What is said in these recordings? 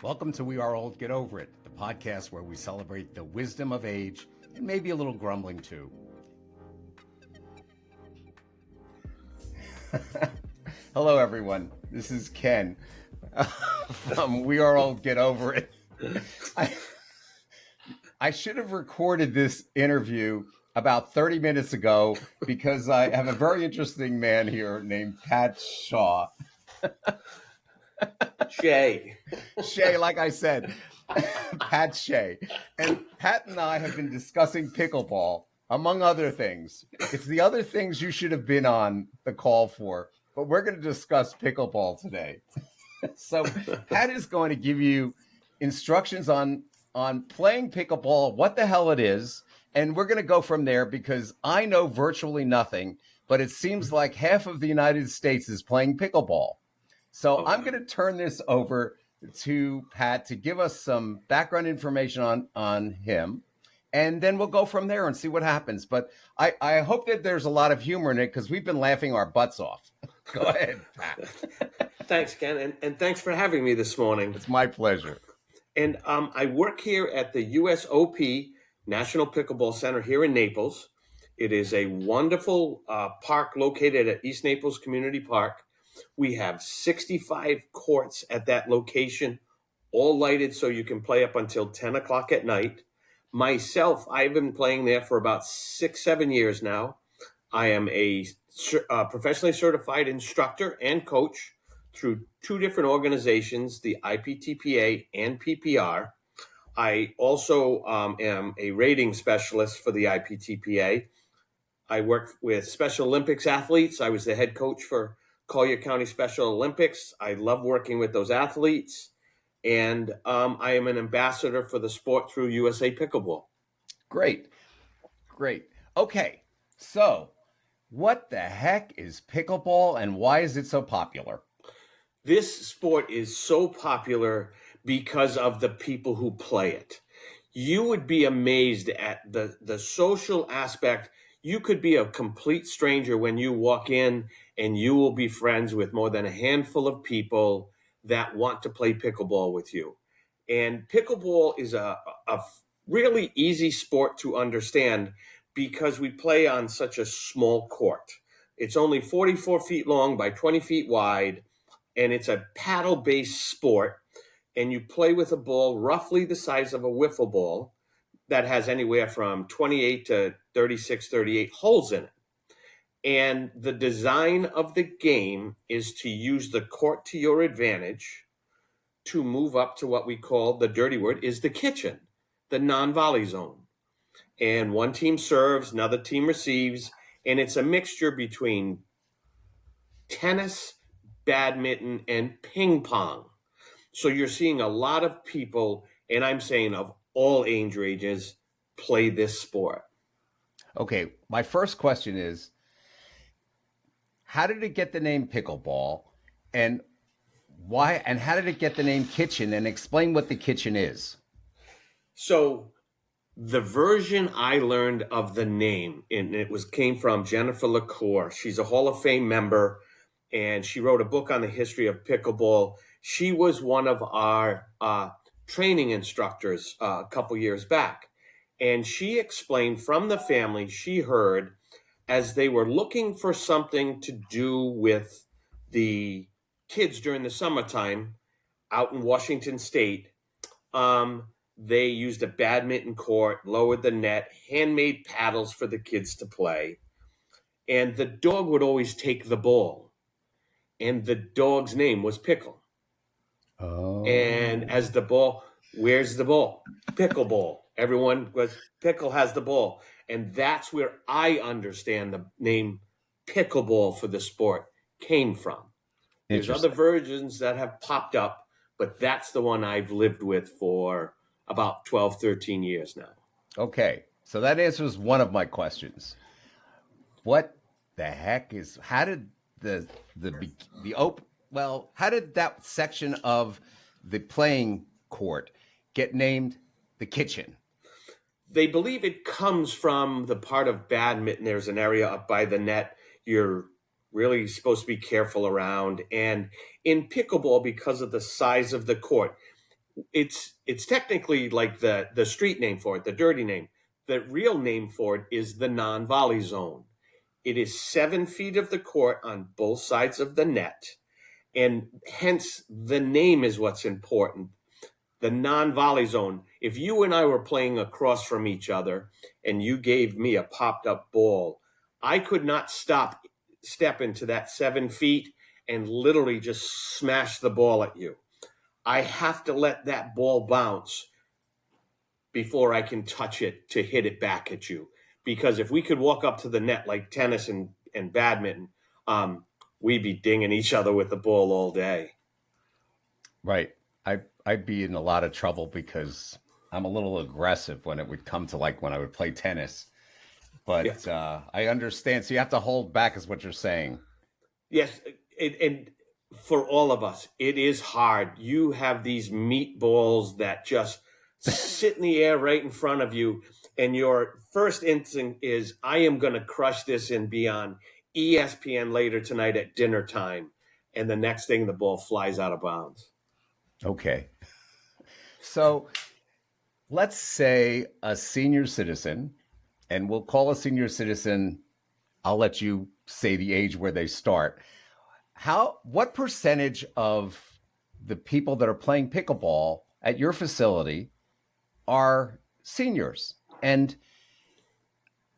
Welcome to We Are Old, Get Over It, the podcast where we celebrate the wisdom of age and maybe a little grumbling too. Hello, everyone. This is Ken from We Are Old, Get Over It. I should have recorded this interview about 30 minutes ago because I have a very interesting man here named Pat Shea. Shea, like I said, Pat Shea. And Pat and I have been discussing pickleball, among other things. It's the other things you should have been on the call for, but we're going to discuss pickleball today. So Pat is going to give you instructions on playing pickleball, what the hell it is, and we're going to go from there because I know virtually nothing, but it seems like half of the United States is playing pickleball. So I'm going to turn this over to Pat to give us some background information on him, and then we'll go from there and see what happens. But I hope that there's a lot of humor in it because we've been laughing our butts off. Go ahead, Pat. Thanks, Ken, and thanks for having me this morning. It's my pleasure. And I work here at the USOP National Pickleball Center here in Naples. It is a wonderful park located at East Naples Community Park. We have 65 courts at that location, all lighted so you can play up until 10 o'clock at night. Myself, I've been playing there for about 6-7 years now. I am a professionally certified instructor and coach through two different organizations, the IPTPA and PPR. I also am a rating specialist for the IPTPA. I work with Special Olympics athletes. I was the head coach for Collier County Special Olympics. I love working with those athletes. And I am an ambassador for the sport through USA Pickleball. Great. Okay, so what the heck is pickleball and why is it so popular? This sport is so popular because of the people who play it. You would be amazed at the social aspect. You could be a complete stranger when you walk in, and you will be friends with more than a handful of people that want to play pickleball with you. And pickleball is a really easy sport to understand because we play on such a small court. It's only 44 feet long by 20 feet wide, and it's a paddle-based sport. And you play with a ball roughly the size of a wiffle ball that has anywhere from 28 to 36, 38 holes in it. And the design of the game is to use the court to your advantage to move up to what we call, the dirty word, is the kitchen, the non-volley zone. And one team serves, another team receives, and it's a mixture between tennis, badminton, and ping pong. So you're seeing a lot of people, and I'm saying of all age ranges, play this sport. Okay, my first question is, how did it get the name pickleball, and why? And how did it get the name kitchen? And explain what the kitchen is. So, the version I learned of the name, and it came from Jennifer LaCour. She's a Hall of Fame member, and she wrote a book on the history of pickleball. She was one of our training instructors a couple years back, and she explained from the family she heard as they were looking for something to do with the kids during the summertime out in Washington State. They used a badminton court, lowered the net, handmade paddles for the kids to play. And the dog would always take the ball. And the dog's name was Pickle. Oh. And as the ball, where's the ball? Pickleball. Everyone was, Pickle has the ball. And that's where I understand the name pickleball for the sport came from. There's other versions that have popped up, but that's the one I've lived with for about 12, 13 years now. Okay, so that answers one of my questions. What the heck is, how did how did that section of the playing court get named the kitchen? They believe it comes from the part of badminton. There's an area up by the net you're really supposed to be careful around. And in pickleball, because of the size of the court, it's technically like the street name for it, the dirty name. The real name for it is the non-volley zone. It is 7 feet of the court on both sides of the net, and hence the name is what's important. The non-volley zone. If you and I were playing across from each other and you gave me a popped up ball, I could not step into that 7 feet and literally just smash the ball at you. I have to let that ball bounce before I can touch it to hit it back at you. Because if we could walk up to the net like tennis and badminton, we'd be dinging each other with the ball all day. Right. I'd be in a lot of trouble because I'm a little aggressive when it would come to like when I would play tennis. But I understand. So you have to hold back is what you're saying. Yes. And for all of us, it is hard. You have these meatballs that just sit in the air right in front of you. And your first instinct is, I am going to crush this and be on ESPN later tonight at dinner time. And the next thing, the ball flies out of bounds. Okay. So let's say a senior citizen, and we'll call a senior citizen, I'll let you say the age where they start. What percentage of the people that are playing pickleball at your facility are seniors? And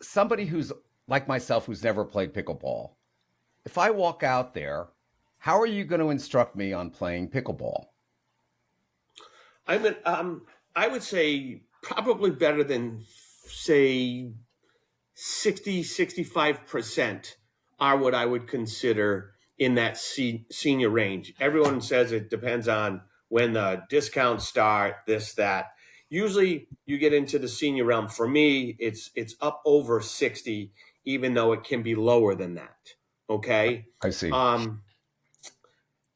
somebody who's like myself, who's never played pickleball, if I walk out there, how are you going to instruct me on playing pickleball? I would say probably better than, say, 65% are what I would consider in that senior range. Everyone says it depends on when the discounts start, this, that. Usually you get into the senior realm. For me, it's up over 60, even though it can be lower than that. Okay. I see.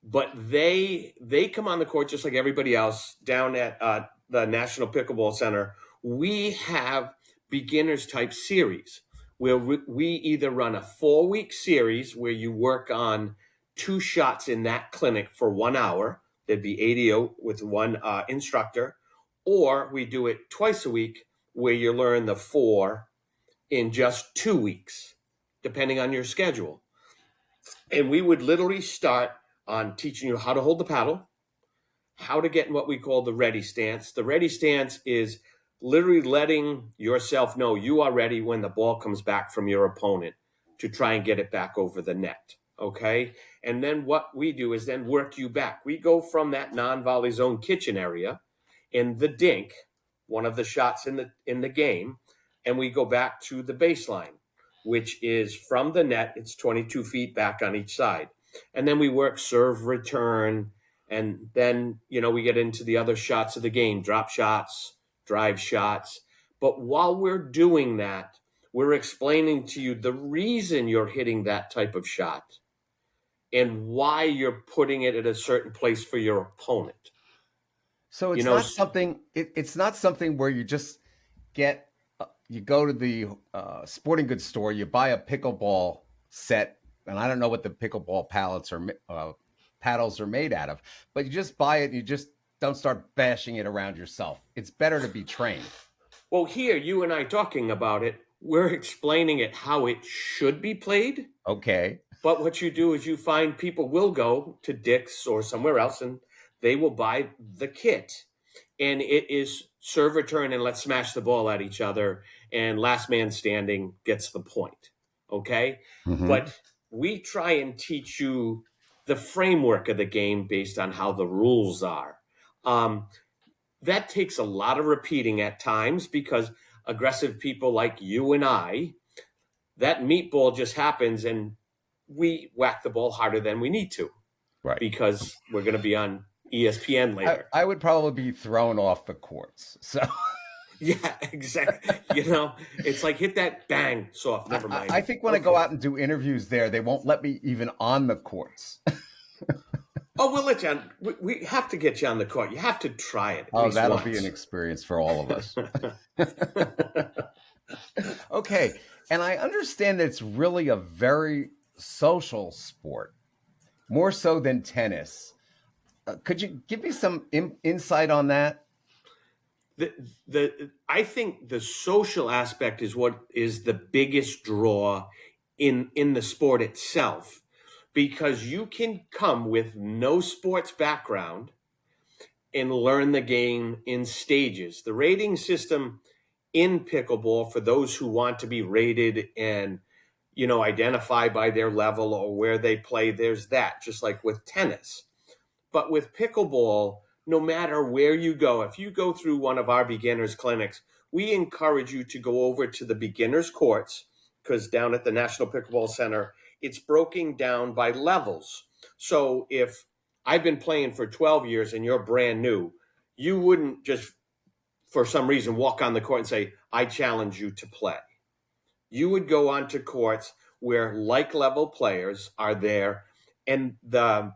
But they come on the court just like everybody else down at the National Pickleball Center. We have beginners type series where we either run a 4-week series where you work on 2 shots in that clinic for 1 hour. There'd be ADO with one instructor, or we do it twice a week where you learn the 4 in just 2 weeks, depending on your schedule. And we would literally start on teaching you how to hold the paddle, how to get in what we call the ready stance. The ready stance is literally letting yourself know you are ready when the ball comes back from your opponent to try and get it back over the net, okay? And then what we do is then work you back. We go from that non-volley zone kitchen area in the dink, one of the shots in the game, and we go back to the baseline, which is from the net. It's 22 feet back on each side. And then we work serve, return, and then, we get into the other shots of the game, drop shots, drive shots. But while we're doing that, we're explaining to you the reason you're hitting that type of shot and why you're putting it at a certain place for your opponent. So it's not something. It's not something where you just you go to the sporting goods store, you buy a pickleball set, and I don't know what the pickleball paddles are made out of, but you just buy it and you just don't start bashing it around yourself. It's better to be trained. Well, here, you and I talking about it, we're explaining it how it should be played. Okay. But what you do is you find people will go to Dick's or somewhere else and they will buy the kit. And it is serve, return, and let's smash the ball at each other. And last man standing gets the point. Okay? Mm-hmm. But we try and teach you the framework of the game based on how the rules are. That takes a lot of repeating at times because aggressive people like you and I, that meatball just happens and we whack the ball harder than we need to. Right. Because we're going to be on ESPN later. I would probably be thrown off the courts. So yeah, exactly. It's like hit that bang soft. Never mind. I think when I go out and do interviews there, they won't let me even on the courts. Oh, we'll let you on. We have to get you on the court. You have to try it. Oh, that'll be an experience for all of us. Okay. And I understand that it's really a very social sport, more so than tennis. Could you give me some insight on that? I think the social aspect is what is the biggest draw in the sport itself, because you can come with no sports background and learn the game in stages. The rating system in pickleball, for those who want to be rated and identify by their level or where they play, there's that, just like with tennis. But with pickleball, no matter where you go, if you go through one of our beginners clinics, we encourage you to go over to the beginners courts, because down at the National Pickleball Center, it's broken down by levels. So if I've been playing for 12 years and you're brand new, you wouldn't just for some reason walk on the court and say, I challenge you to play. You would go onto courts where like level players are there, and the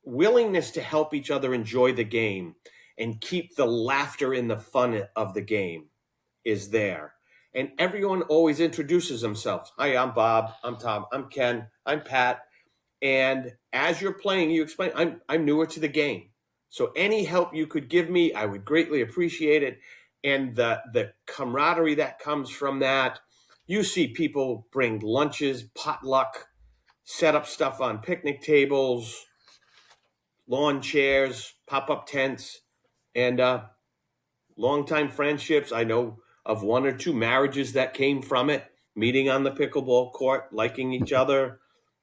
willingness to help each other enjoy the game and keep the laughter in the fun of the game is there. And everyone always introduces themselves. Hi, I'm Bob. I'm Tom. I'm Ken. I'm Pat. And as you're playing, you explain, I'm newer to the game. So any help you could give me, I would greatly appreciate it. And the camaraderie that comes from that, you see people bring lunches, potluck, set up stuff on picnic tables, lawn chairs, pop-up tents, and longtime friendships. I know of one or two marriages that came from it, meeting on the pickleball court, liking each other,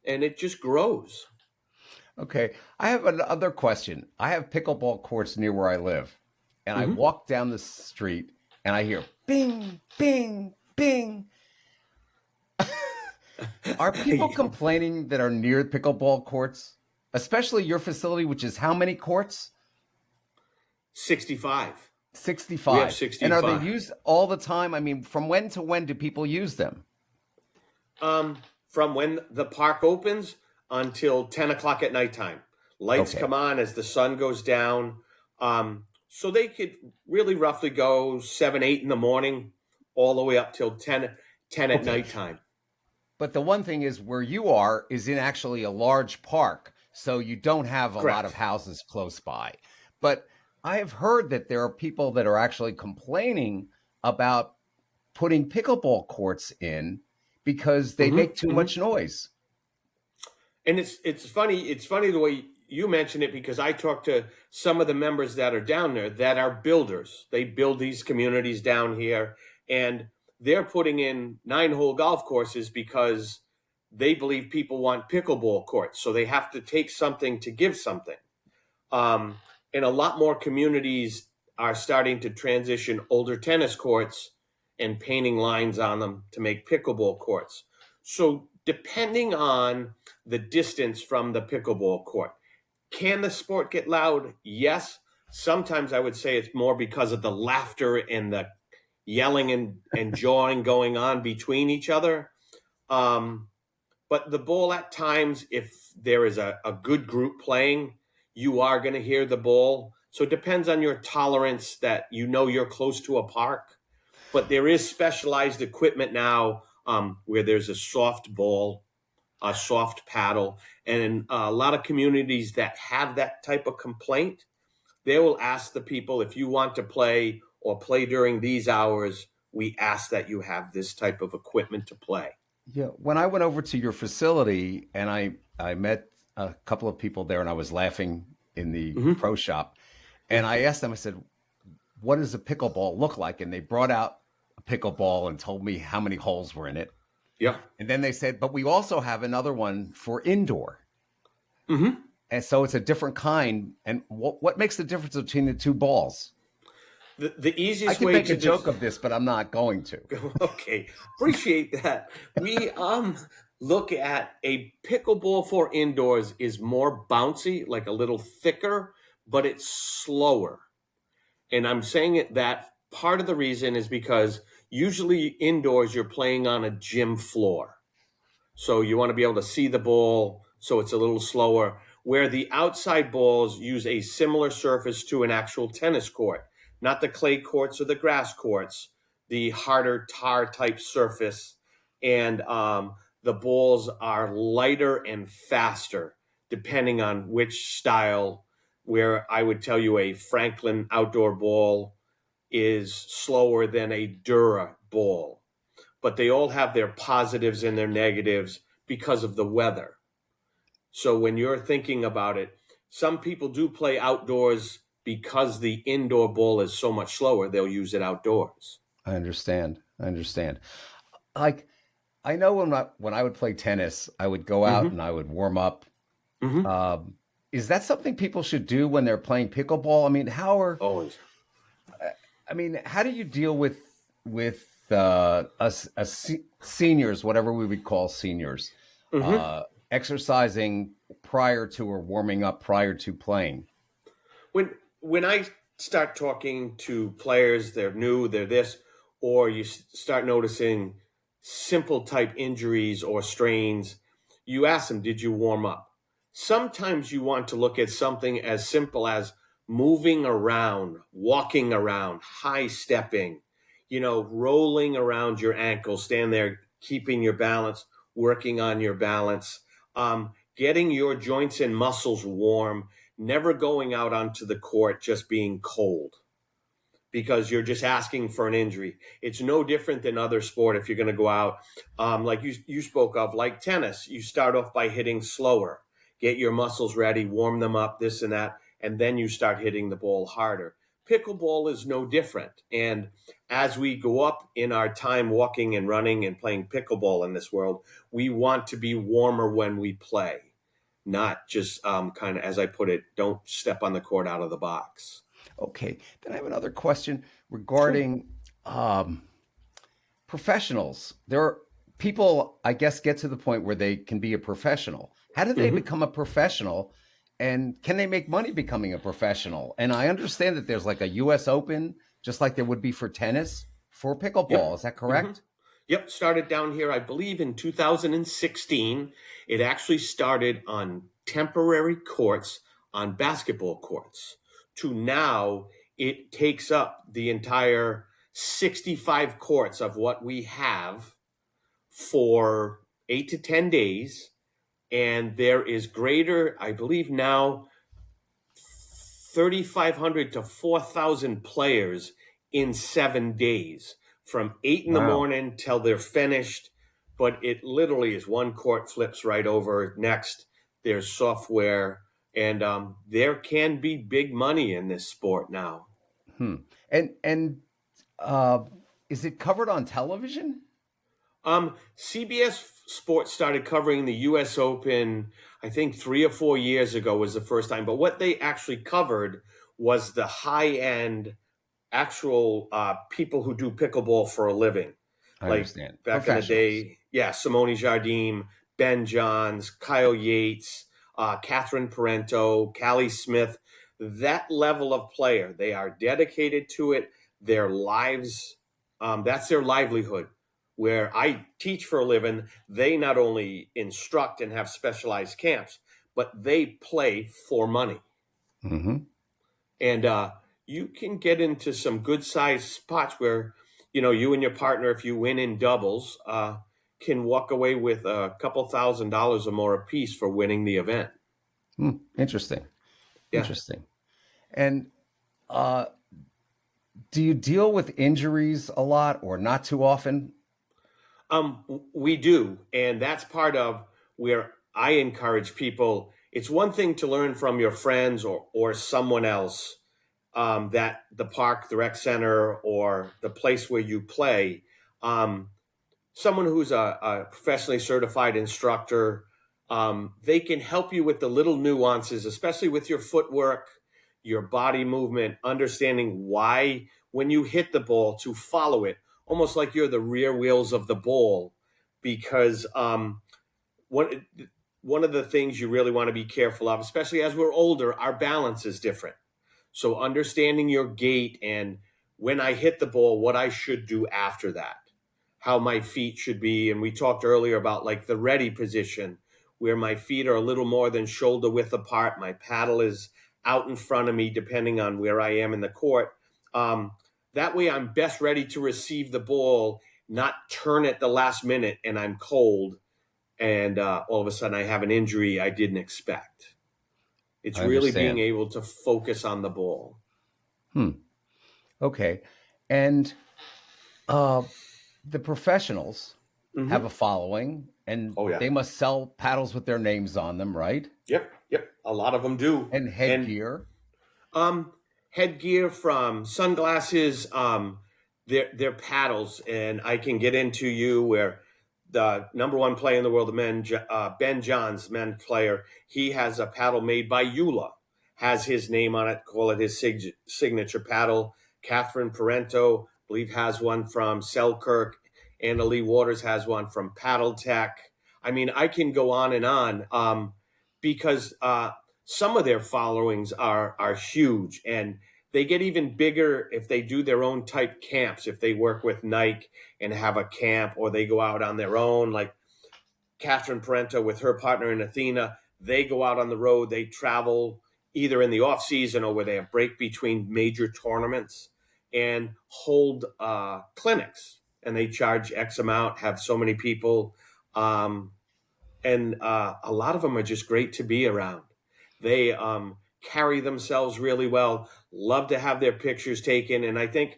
and it just grows. Okay, I have another question. I have pickleball courts near where I live, and I Mm-hmm. walk down the street and I hear bing, bing, bing. Are people complaining that are near pickleball courts, especially your facility, which is how many courts? 65. We have 65. And are they 65. used all the time? I mean, from when to when do people use them? From when the park opens until 10 o'clock at nighttime. Lights Okay. come on as the sun goes down. So they could really roughly go 7, 8 in the morning, all the way up till 10 at Okay. nighttime. But the one thing is where you are is in actually a large park, so you don't have a lot of Correct. houses close by. But I have heard that there are people that are actually complaining about putting pickleball courts in because they Mm-hmm. make too Mm-hmm. much noise. And it's funny the way you mention it, because I talk to some of the members that are down there that are builders. They build these communities down here, and they're putting in 9-hole golf courses because they believe people want pickleball courts. So they have to take something to give something. Um, and a lot more communities are starting to transition older tennis courts and painting lines on them to make pickleball courts. So depending on the distance from the pickleball court, can the sport get loud? Yes. Sometimes I would say it's more because of the laughter and the yelling and jawing going on between each other. But the ball, at times, if there is a good group playing, you are going to hear the ball. So it depends on your tolerance that you're close to a park. But there is specialized equipment now where there's a soft ball, a soft paddle. And in a lot of communities that have that type of complaint, they will ask the people, if you want to play or play during these hours, we ask that you have this type of equipment to play. Yeah, when I went over to your facility and I met a couple of people there and I was laughing in the Mm-hmm. pro shop and I asked them, I said, what does a pickleball look like? And they brought out a pickleball and told me how many holes were in it. Yeah. And then they said, but we also have another one for indoor. Mm-hmm. And so it's a different kind. And what makes the difference between the two balls? The I easiest can way make to a joke of this, but I'm not going to. Okay, appreciate that. We look at a pickleball for indoors is more bouncy, like a little thicker, but it's slower. And I'm saying it that part of the reason is because usually indoors you're playing on a gym floor. So you want to be able to see the ball, so it's a little slower. Where the outside balls use a similar surface to an actual tennis court, not the clay courts or the grass courts, the harder tar type surface. And the balls are lighter and faster, depending on which style where I would tell you a Franklin outdoor ball is slower than a Dura ball. But they all have their positives and their negatives because of the weather. So when you're thinking about it, some people do play outdoors because the indoor ball is so much slower, they'll use it outdoors. I understand. I understand. Like, I know when I would play tennis, I would go out Mm-hmm. and I would warm up. Mm-hmm. Um, is that something people should do when they're playing pickleball? I mean, Always. how do you deal with seniors, whatever we would call seniors, Mm-hmm. uh, exercising prior to or warming up prior to playing? When I start talking to players, they're new, they're this, or you start noticing simple type injuries or strains, you ask them, did you warm up? Sometimes you want to look at something as simple as moving around, walking around, high stepping, rolling around your ankle, stand there, keeping your balance, working on your balance, getting your joints and muscles warm, never going out onto the court just being cold because you're just asking for an injury. It's no different than other sport. If you're going to go out, like you spoke of, like tennis, you start off by hitting slower, get your muscles ready, warm them up, this and that, and then you start hitting the ball harder. Pickleball is no different. And as we go up in our time walking and running and playing pickleball in this world, we want to be warmer when we play, not just kind of, as I put it, don't step on the court out of the box. Okay, then I have another question Sure. regarding um, professionals. There are people, I guess, get to the point where they can be a professional. How do they Hmm. become a professional? And can they make money becoming a professional? And I understand that there's like a US Open, just like there would be for tennis, for Yep. pickleball. Is that Hmm. correct? Yep. Started down here, I believe, in 2016. It actually started on temporary courts on basketball courts to now it takes up the entire 65 courts of what we have for 8 to 10 days. And there is greater, I believe now, 3,500 to 4,000 players in 7 days from 8 in the Wow. morning till they're finished. But it literally is one court flips right over. Next, there's software, and there can be big money in this sport now. Hmm. And uh, is it covered on television? CBS Sports started covering the U.S. Open, I think 3 or 4 years ago was the first time. But what they actually covered was the high end actual people who do pickleball for a living. I Like understand. back in the Professionals. day, yeah, Simone Jardim, Ben Johns, Kyle Yates, Catherine Parento, Callie Smith, that level of player. They are dedicated to it. Their lives, that's their livelihood. Where I teach for a living, they not only instruct and have specialized camps, but they play for money. Hmm. And you can get into some good sized spots where you and your partner, if you win in doubles, can walk away with a couple $1,000s or more a piece for winning the event. Hmm. Interesting. Yeah. Interesting. And uh, do you deal with injuries a lot or not too often? We do, and that's part of where I encourage people. It's one thing to learn from your friends or someone else, that the park, the rec center, or the place where you play. Um, Someone who's a professionally certified instructor, they can help you with the little nuances, especially with your footwork, your body movement, understanding why when you hit the ball to follow it, almost like you're the rear wheels of the ball, because one one of the things you really want to be careful of, especially as we're older, our balance is different. So understanding your gait and when I hit the ball, what I should do after that, how my feet should be. And we talked earlier about like the ready position, where my feet are a little more than shoulder width apart. My paddle is out in front of me, depending on where I am in the court. Um, that way, I'm best ready to receive the ball, not turn at the last minute and I'm cold and all of a sudden I have an injury I didn't expect. It's I really being understand. able to focus on the ball. Okay. And uh, the professionals have Hmm. a following, and Oh, yeah. they must sell paddles with their names on them, right? Yep. Yep. A lot of them do. And And headgear. um, headgear from sunglasses, their paddles, and I can get into you where the number one player in the world, the men, Ben Johns, men's player, he has a paddle made by Eula, has his name on it, call it his signature paddle. Catherine Parento, I believe, has one from Selkirk. Anna Lee Waters has one from Paddle Tech. I mean, I can go on and on, because some of their followings are huge, and they get even bigger if they do their own type camps, if they work with Nike and have a camp, or they go out on their own, like Catherine Parento with her partner in Athena. They go out on the road, they travel either in the off season or where they have break between major tournaments and hold clinics, and they charge X amount, have so many people. And a lot of them are just great to be around. They carry themselves really well, love to have their pictures taken. And I think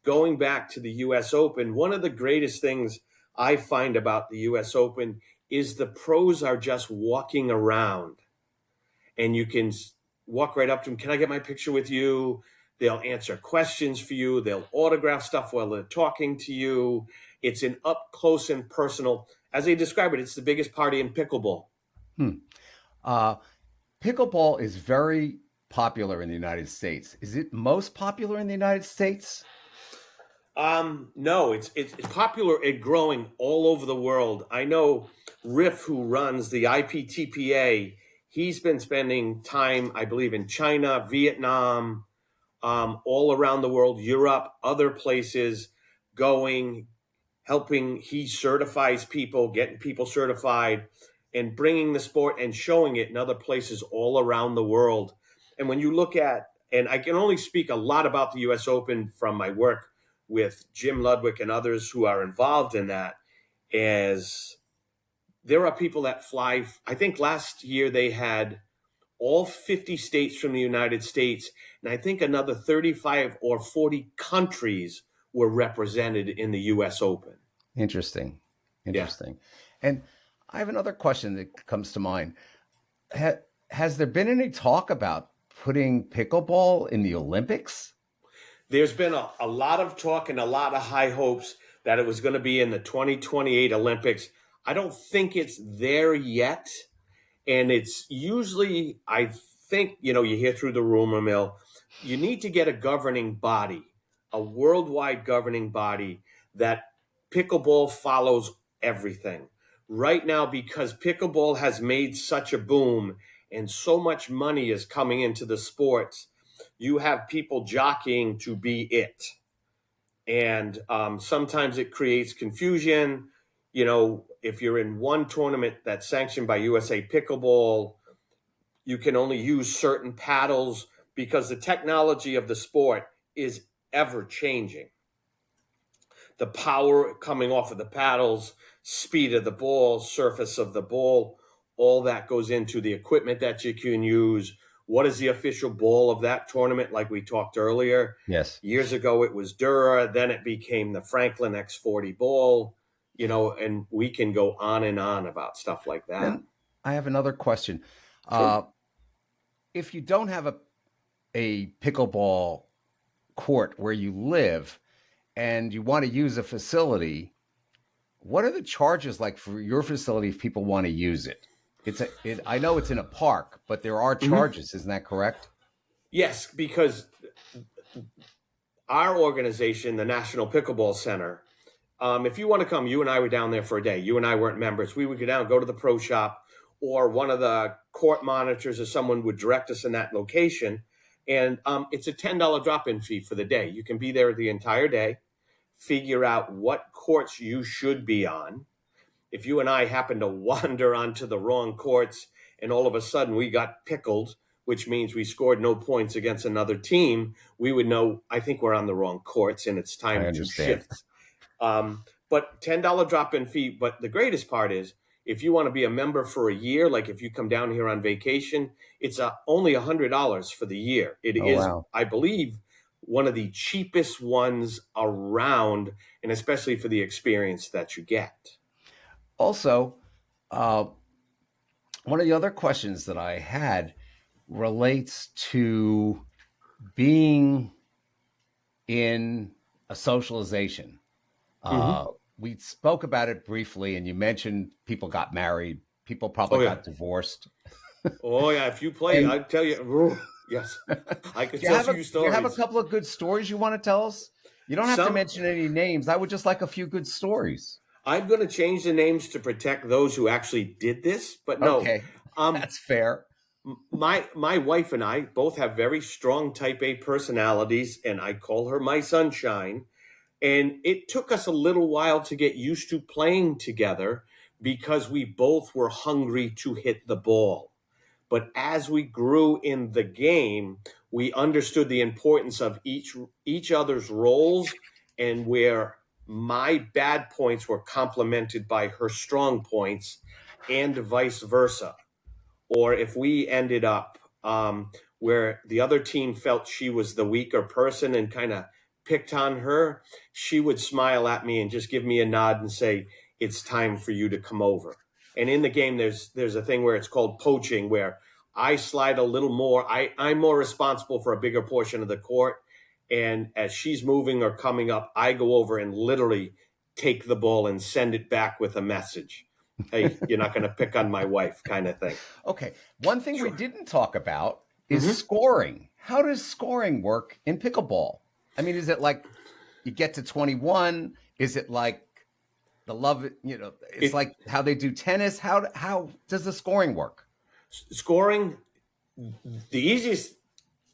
going back to the US Open, one of the greatest things I find about the US Open is the pros are just walking around, and you can walk right up to them. Can I get my picture with you? They'll answer questions for you. They'll autograph stuff while they're talking to you. It's an up close and personal. As they describe it, it's the biggest party in pickleball. Hmm. Uh, Pickleball is very popular in the United States. Is it most popular in the United States? No, it's popular and growing all over the world. I know Riff, who runs the IPTPA, he's been spending time, I believe, in China, Vietnam, all around the world, Europe, other places, going, helping. He certifies people, getting people certified, and bringing the sport and showing it in other places all around the world. And when you look at, and I can only speak a lot about the US Open from my work with Jim Ludwig and others who are involved in that, as there are people that fly. I think last year they had all 50 states from the United States, and I think another 35 or 40 countries were represented in the US Open. Interesting. Yeah. Interesting. And I have another question that comes to mind. Ha- has there been any talk about putting pickleball in the Olympics? There's been a lot of talk and a lot of high hopes that it was going to be in the 2028 Olympics. I don't think it's there yet. And it's usually, I think, you hear through the rumor mill, you need to get a governing body, a worldwide governing body that pickleball follows everything. Right now, because pickleball has made such a boom and so much money is coming into the sports, you have people jockeying to be it. And sometimes it creates confusion. If you're in one tournament that's sanctioned by USA Pickleball, you can only use certain paddles because the technology of the sport is ever changing. The power coming off of the paddles, speed of the ball, surface of the ball, all that goes into the equipment that you can use. What is the official ball of that tournament, like we talked earlier? Yes. Years ago, it was Dura. Then it became the Franklin X40 ball, and we can go on and on about stuff like that. And I have another question. Sure. If you don't have a pickleball court where you live and you want to use a facility, what are the charges like for your facility if people want to use it? I know it's in a park, but there are charges. Isn't that correct? Yes, because our organization, the National Pickleball Center, if you want to come, you and I were down there for a day. You and I weren't members. We would go down, go to the pro shop, or one of the court monitors or someone would direct us in that location. And it's a $10 drop-in fee for the day. You can be there the entire day, figure out what courts you should be on. If you and I happen to wander onto the wrong courts and all of a sudden we got pickled, which means we scored no points against another team, we would know, I think we're on the wrong courts and it's time to shift. But $10 drop-in fee. But the greatest part is If you want to be a member for a year, like if you come down here on vacation, it's only $100 for the year. It Oh, is, wow. I believe, one of the cheapest ones around, and especially for the experience that you get. Also, uh, one of the other questions that I had relates to being in a socialization. Mm-hmm. Uh, we spoke about it briefly, and you mentioned people got married, people probably Oh yeah. got divorced. Oh yeah. If you play, And I tell you, yes, I could do you tell have you a stories. couple of good stories you want to tell us? You don't have to Some mention any names. I would just like a few good stories. I'm going to change the names to protect those who actually did this, but no. Okay, Um, that's fair. my wife and I both have very strong type A personalities, and I call her my sunshine. And it took us a little while to get used to playing together because we both were hungry to hit the ball. But as we grew in the game, we understood the importance of each other's roles, and where my bad points were complemented by her strong points, and vice versa. Or if we ended up where the other team felt she was the weaker person and kind of picked on her, she would smile at me and just give me a nod and say, "It's time for you to come over." And in the game, there's a thing where it's called poaching, where I slide a little more. I'm more responsible for a bigger portion of the court. And as she's moving or coming up, I go over and literally take the ball and send it back with a message. "Hey, you're not going to pick on my wife," kind of thing. Okay, one thing we Sure. didn't talk about is Mm-hmm. scoring. How does scoring work in pickleball? I mean, is it like you get to 21? Is it like the love? It's It like how they do tennis. How does the scoring work? Scoring, the easiest.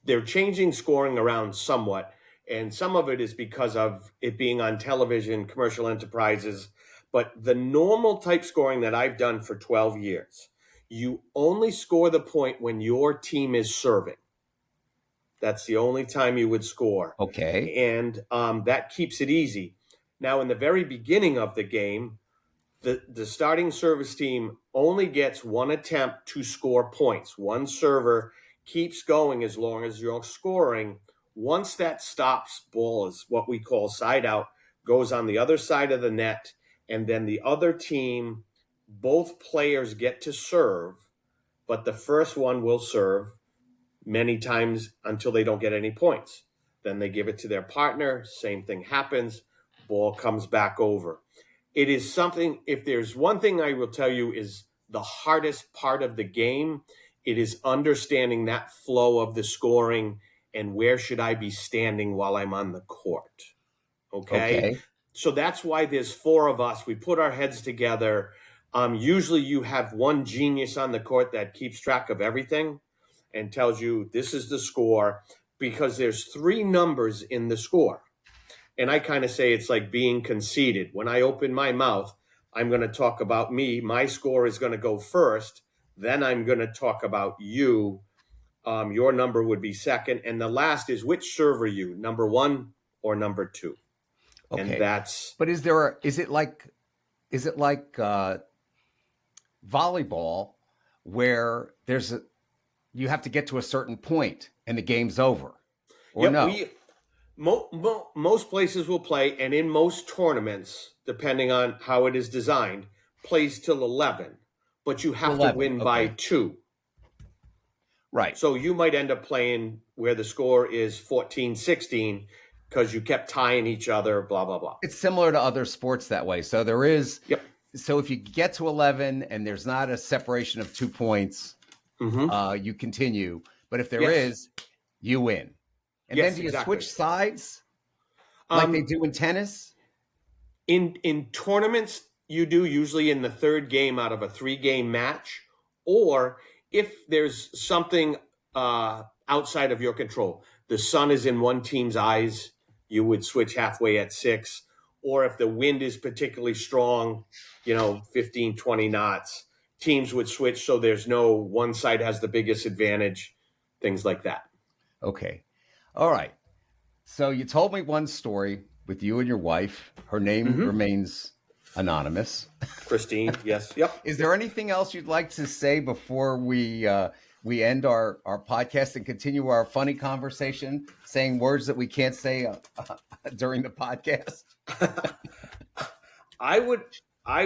They're changing scoring around somewhat, and some of it is because of it being on television, commercial enterprises. But the normal type scoring that I've done for 12 years, you only score the point when your team is serving. That's the only time you would score. Okay, And that keeps it easy. Now, in the very beginning of the game, the starting service team only gets one attempt to score points. One server keeps going as long as you're scoring. Once that stops, ball is what we call side out, goes on the other side of the net, and then the other team, both players get to serve, but the first one will serve many times until they don't get any points. Then they give it to their partner, same thing happens, ball comes back over. It is something, if there's one thing I will tell you is the hardest part of the game, it is understanding that flow of the scoring and where should I be standing while I'm on the court. Okay? okay, So that's why there's four of us. We put our heads together. Usually you have one genius on the court that keeps track of everything and tells you this is the score, because there's three numbers in the score. And I kind of say it's like being conceited. When I open my mouth, I'm going to talk about me. My score is going to go first. Then I'm going to talk about you. Your number would be second. And the last is which server you, number one or number two. And okay. that's, But is it like volleyball where you have to get to a certain point and the game's over, or yep, no? most places will play. And in most tournaments, depending on how it is designed, plays till 11. But you have to 11. win by Okay, two. right. So you might end up playing where the score is 14-16 because you kept tying each other, blah, blah, blah. It's similar to other sports that way. So there is. Yep. So if you get to 11 and there's not a separation of 2 points, Mm-hmm. you continue. But if there Yes. is, you win. And then Yes, do you exactly. switch sides like they Um, do in tennis? in tournaments, you do usually in the third game out of a 3-game match, or if there's something outside of your control, the sun is in one team's eyes, you would switch halfway at 6. Or if the wind is particularly strong, 15, 20 knots, teams would switch so there's no one side has the biggest advantage, things like that. Okay. All right. So you told me one story with you and your wife. Her name Mm-hmm. remains Anonymous. Christine, yes. Yep. Is there anything else you'd like to say before we end our podcast and continue our funny conversation, saying words that we can't say during the podcast? I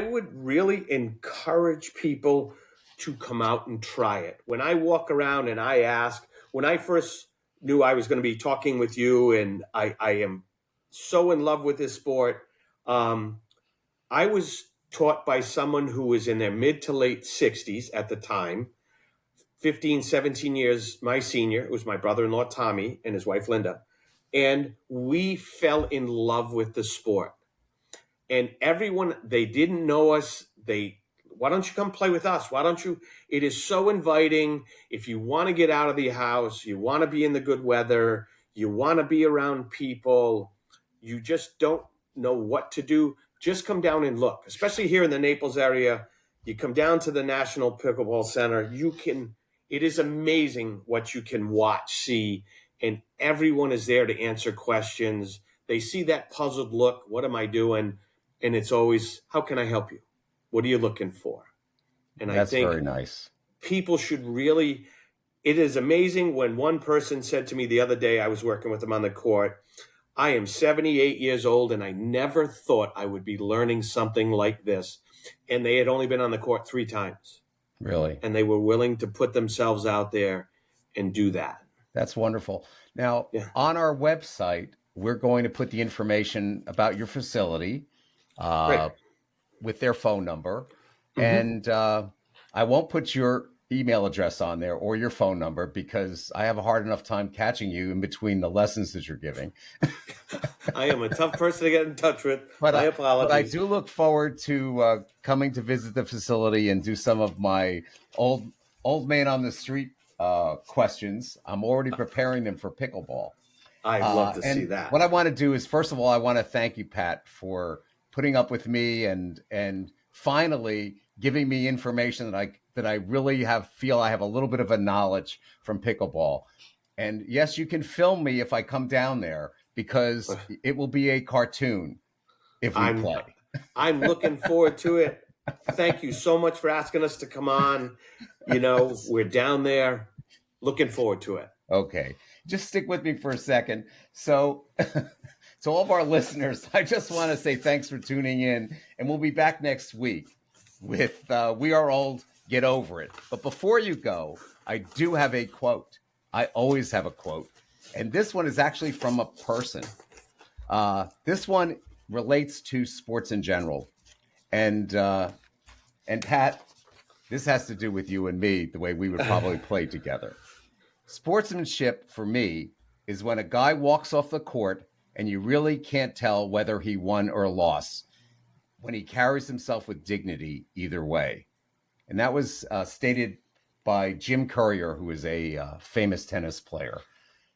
would really encourage people to come out and try it. When I walk around and I ask, when I first knew I was going to be talking with you, and I am so in love with this sport, I was taught by someone who was in their mid to late 60s at the time, 15, 17 years my senior. It was my brother-in-law, Tommy, and his wife, Linda. And we fell in love with the sport. And everyone, they didn't know us. Why don't you come play with us? Why don't you? It is so inviting. If you want to get out of the house, you want to be in the good weather, you want to be around people, you just don't know what to do, just come down and look. Especially here in the Naples area, you come down to the National Pickleball Center, it is amazing what you can watch, see, and everyone is there to answer questions. They see that puzzled look, what am I doing? And it's always, how can I help you? What are you looking for? And That's I think very nice. People should really, it is amazing when one person said to me the other day, I was working with them on the court, I am 78 years old and I never thought I would be learning something like this. And they had only been on the court 3 times. Really? And they were willing to put themselves out there and do that. That's wonderful. Now, on our website, we're going to put the information about your facility with their phone number. And I won't put your email address on there or your phone number because I have a hard enough time catching you in between the lessons that you're giving. I am a tough person to get in touch with. But I apologize. But I do look forward to coming to visit the facility and do some of my old man on the street questions. I'm already preparing them for pickleball. I'd love to see that. What I want to do is, first of all, I want to thank you, Pat, for putting up with me and finally giving me information that I really feel I have a little bit of a knowledge from pickleball. And yes, you can film me if I come down there because it will be a cartoon if we play. I'm looking forward to it. Thank you so much for asking us to come on. We're down there looking forward to it. Okay. Just stick with me for a second. So to all of our listeners, I just want to say thanks for tuning in, and we'll be back next week with We Are Old, Get Over It. But before you go, I do have a quote. I always have a quote. And this one is actually from a person. This one relates to sports in general. And Pat, this has to do with you and me, the way we would probably play together. Sportsmanship for me is when a guy walks off the court and you really can't tell whether he won or lost, when he carries himself with dignity either way. And that was stated by Jim Courier, who is a famous tennis player.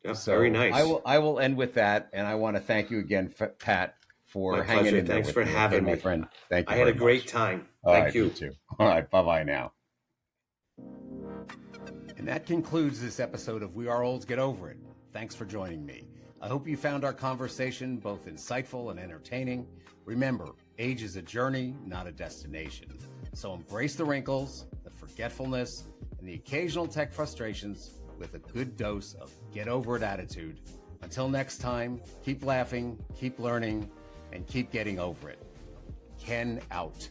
Yeah, so very nice. I will end with that, and I want to thank you again, Pat, for hanging in there. Thanks for having me, my friend. Thank you. I had a great time. Thank you. You too. All right, bye-bye now. And that concludes this episode of We Are Old, Get Over It. Thanks for joining me. I hope you found our conversation both insightful and entertaining. Remember, age is a journey, not a destination. So embrace the wrinkles, the forgetfulness, and the occasional tech frustrations with a good dose of get over it attitude. Until next time, keep laughing, keep learning, and keep getting over it. Ken out.